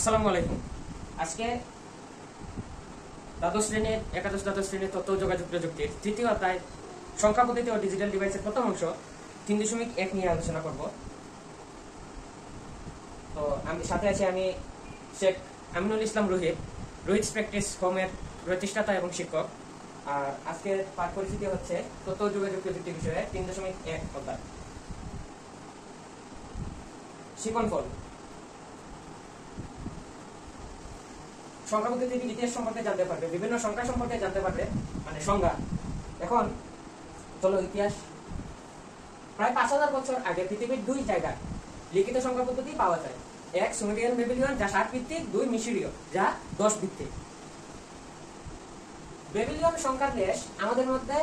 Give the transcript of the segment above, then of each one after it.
আসসালামু আলাইকুম। আজকে একাদশ দ্বাদশ শ্রেণীর তথ্য ও যোগাযোগ প্রযুক্তির তৃতীয় অধ্যায় সংখ্যা পদ্ধতি ও ডিজিটাল ডিভাইসের প্রথম অংশ 3.1 নিয়ে আলোচনা করব। তো আমি সাথে আছি আমি শেখ আমিনুল ইসলাম রোহিত প্র্যাকটিস হোমের প্রতিষ্ঠাতা এবং শিক্ষক। আর আজকের পাঠ পরিস্থিতি হচ্ছে তথ্য ও যোগাযোগ প্রযুক্তি বিষয়ে 3.1 অধ্যায় শিকনফল। সংখ্যা পদ্ধতির ইতিহাস সম্পর্কে জানতে পারবে, বিভিন্ন সংখ্যা সম্পর্কে জানতে পারবে, মানে সংজ্ঞা। এখন চলো ইতিহাস। প্রায় 5000 বছর আগে পৃথিবীর দুই জায়গায় লিখিত সংখ্যা পদ্ধতি পাওয়া যায়। এক সুমেরিয়ান বেবিলিয়ন যা 7 ভিত্তিক, দুই মিশরীয় যা 10 ভিত্তিক। বেবিলিয়ন সংখ্যার রেশ আমাদের মধ্যে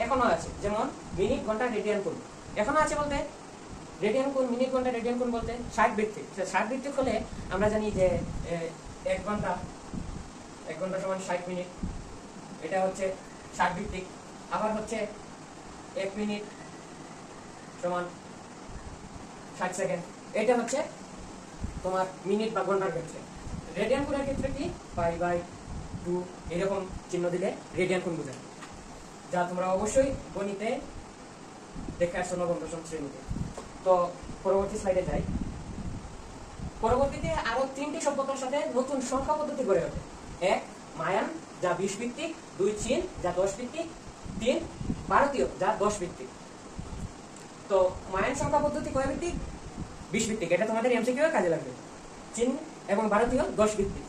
এখনো আছে, যেমন মিনিট, ঘন্টা, রেডিয়ান কোণ এখনো আছে। বলতে রেডিয়ান কোণ, মিনিট, ঘন্টা, রেডিয়ান কোণ বলতে 60 ভিত্তিক। 60 ভিত্তিক হলে আমরা জানি যে 1 ঘন্টা সমান 60 মিনিট, এটা হচ্ছে 60 ভিত্তিক। আবার হচ্ছে 1 মিনিট সমান 60 সেকেন্ড, এটা হচ্ছে তোমার মিনিট বা ঘন্টার ক্ষেত্রে। রেডিয়ান কোণের ক্ষেত্রে কি π/2 এরকম চিহ্ন দিলে রেডিয়ান কোণ বোঝায়, যা তোমরা অবশ্যই গণিতে দেখে আসছো নবম দশম শ্রেণীতে। তো পরবর্তী স্লাইডে যাই। পরবর্তীতে আরো 3টি সভ্যতার সাথে নতুন সংখ্যা পদ্ধতি গড়ে ওঠে। 1 মায়ান যা 20 ভিত্তিক, 2 চীন যা 10 ভিত্তিক, 3 ভারতীয় যা 10 ভিত্তিক। তো মায়ান সংখ্যা পদ্ধতি কয় ভিত্তিক? 20 ভিত্তিক। এটা তোমাদের এমসিকিউ এ কাজে লাগবে। চীন এবং ভারতীয় 10 ভিত্তিক।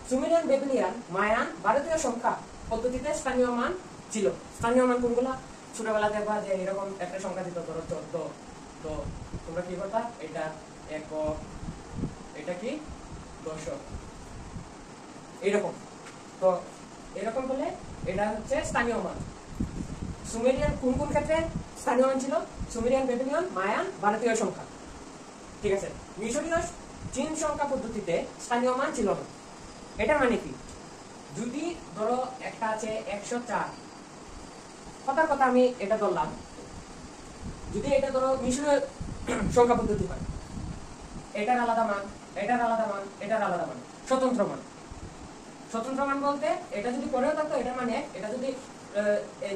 সুমেরিয়ান, বেবিলিয়ান, মায়ান, ভারতীয় সংখ্যা পদ্ধতিতে স্থানীয় মান ছিল। স্থানীয় মান কোনগুলো? ছোটবেলা দেখবা যে এরকম একটা সংখ্যা দিত, ধরো 14। তো তোমরা কি করতা? এটা একক, এটা কি দশক, এরকম। তো এরকম বলে এটা হচ্ছে স্থানীয় মান। সুমেরিয়ান কোন কোন ক্ষেত্রে স্থানীয় মান ছিল? সুমেরিয়ান, বেবিলিয়ন, মায়ান, ভারতীয় সংখ্যা। ঠিক আছে। মিশরীয়, চীন সংখ্যা পদ্ধতিতে স্থানীয় মান ছিল না। এটার মানে কি? যদি ধরো একটা আছে 104, কথার কথা আমি এটা ধরলাম, যদি এটা ধরো মিশরীয় সংখ্যা পদ্ধতি হয়, এটার আলাদা মান, এটার আলাদা মান, এটার আলাদা মান, স্বতন্ত্র মান। স্বতন্ত্র মান বলতে এটা যদি পরেও থাকতো এটার মান 1, এটা যদি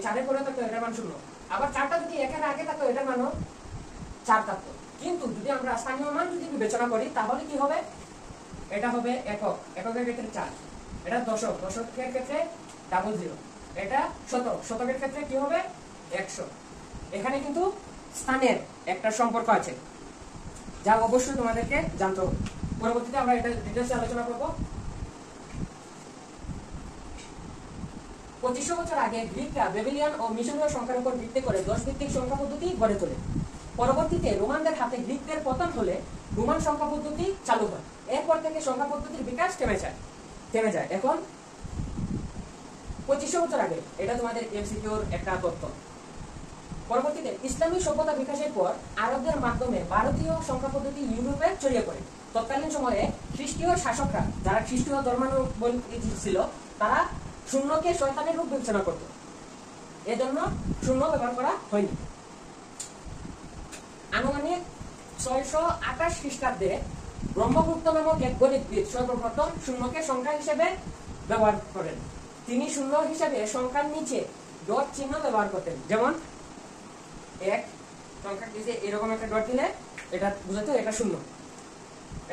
4 পরেও থাকতো এটার মান 0, আবার 4টা যদি 1-এর আগে থাকতো এটার মানও 4 থাকতো। কিন্তু যদি আমরা স্থানীয় মান যদি বিবেচনা করি তাহলে কি হবে? এটা হবে একক, এককের ক্ষেত্রে 4, এটা দশক, দশকের ক্ষেত্রে 00, এটা শতক, শতকের ক্ষেত্রে কি হবে? 100। এখানে কিন্তু স্থানের একটা সম্পর্ক আছে, যা অবশ্যই তোমাদেরকে জানতে হবে। পরবর্তীতে আমরা এটা ডিটেইলসে আলোচনা করব। 2500 বছর আগে গ্রিকরা বেবিলিয়ান ও মিশরীয় সংখ্যার উপর ভিত্তি করে 10 ভিত্তিক সংখ্যা পদ্ধতি গড়ে তোলে। পরবর্তীতে রোমানদের হাতে গ্রিকদের পতন হলে রোমান সংখ্যা পদ্ধতি চালু হয়। এরপর থেকে সংখ্যা পদ্ধতির বিকাশ থেমে যায়। এখন 2500 বছর আগে, এটা তোমাদের এমসিকিউর একটা তথ্য। পরবর্তীতে ইসলামী সভ্যতা বিকাশের পর আরবদের মাধ্যমে ভারতীয় সংখ্যা পদ্ধতি ইউরোপে ছড়িয়ে পড়ে। তৎকালীন সময়ে খ্রিস্টীয় শাসকরা, যারা খ্রিস্টীয় ধর্মাবলম্বী ছিল, তারা শূন্যকে শয়তানের রূপ বিবেচনা করত, এজন্য শূন্য ব্যবহার করা হয়নি। আনুমানিক 628 খ্রিস্টাব্দে ব্রহ্মগুপ্ত নামক এক গণিতবিদ সর্বপ্রথম শূন্যকে সংখ্যা হিসেবে ব্যবহার করেন। তিনি শূন্য হিসেবে সংখ্যার নিচে ডট চিহ্ন ব্যবহার করতেন। যেমন 1 সংখ্যার নিচে এরকম একটা ডট দিলে এটা বুঝাতো এটা শূন্য।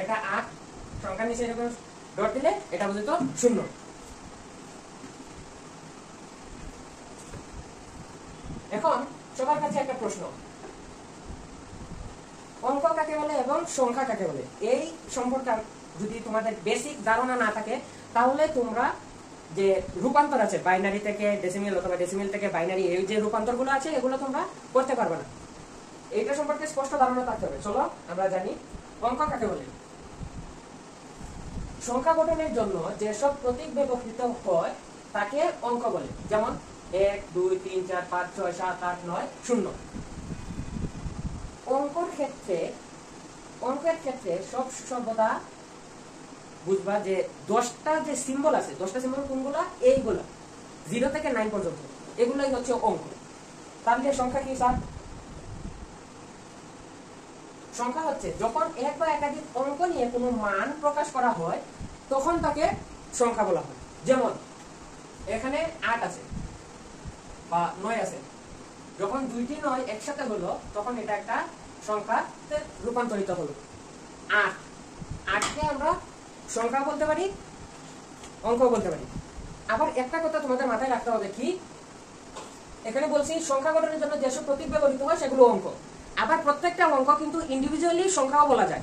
এটা 8 সংখ্যার নিচে এরকম ডট দিলে এটা বুঝাতো শূন্য। এখন সবার কাছে একটা প্রশ্ন, অঙ্ক কাকে বলে এবং সংখ্যা কাকে বলে? এই সম্পর্কে যদি তোমাদের বেসিক ধারণা না থাকে তাহলে তোমরা যে রূপান্তর আছে বাইনারি থেকে ডেসিমেল অথবা ডেসিমেল থেকে বাইনারি, এই যে রূপান্তরগুলো আছে এগুলো তোমরা করতে পারবে না। এইটা সম্পর্কে স্পষ্ট ধারণা থাকতে হবে। চলো আমরা জানি অঙ্ক কাকে বলে। সংখ্যা গঠনের জন্য যেসব প্রতীক ব্যবহৃত হয় তাকে অঙ্ক বলে। যেমন 1, 2, 3, 4, 5, 6, 7, 8, 9, 0। অঙ্কের ক্ষেত্রে সব সর্বদা বুঝবা যে 10টা যে সিম্বল আছে, 10টা সিম্বল কোনগুলা? এইগুলা 0 থেকে 9 পর্যন্ত, এগুলাই হচ্ছে অঙ্ক। তাহলে সংখ্যা কি স্যার? সংখ্যা হচ্ছে যখন এক বা একাধিক অঙ্ক নিয়ে কোনো মান প্রকাশ করা হয় তখন তাকে সংখ্যা বলা হয়। যেমন এখানে 8 আছে বা 9 আছে, যখন দুইটি 9 একসাথে হলো তখন এটা একটা সংখ্যাতে রূপান্তরিত হলো। 8কে আমরা সংখ্যা বলতে পারি, অঙ্ক বলতে পারি। আবার একটা কথা তোমাদের মাথায় রাখতে হবে, কি এখানে বলছি সংখ্যা গঠনের জন্য যেসব প্রতীক ব্যবহৃত হয় সেগুলো অঙ্ক, আবার প্রত্যেকটা অঙ্ক কিন্তু ইন্ডিভিজুয়ালি সংখ্যাও বলা যায়।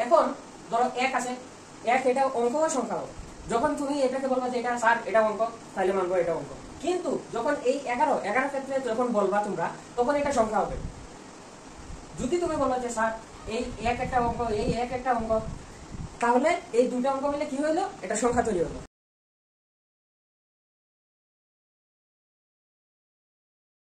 এখন ধরো 1 আছে, 1 এটা অঙ্ক বা সংখ্যাও। যখন তুমি এটাকে বলবা যে এটা স্যার এটা অঙ্ক, তাহলে মানবো এটা অঙ্ক। কিন্তু যখন এই 11 ক্ষেত্রে যখন বলবা তোমরা, তখন এটা সংখ্যা হবে। যদি তুমি বলবা যে স্যার এই 1 একটা অঙ্ক, এই 1 একটা অঙ্ক, তাহলে এই দুটো অঙ্ক মিলে কি হইলো, এটা সংখ্যা তৈরি হলো।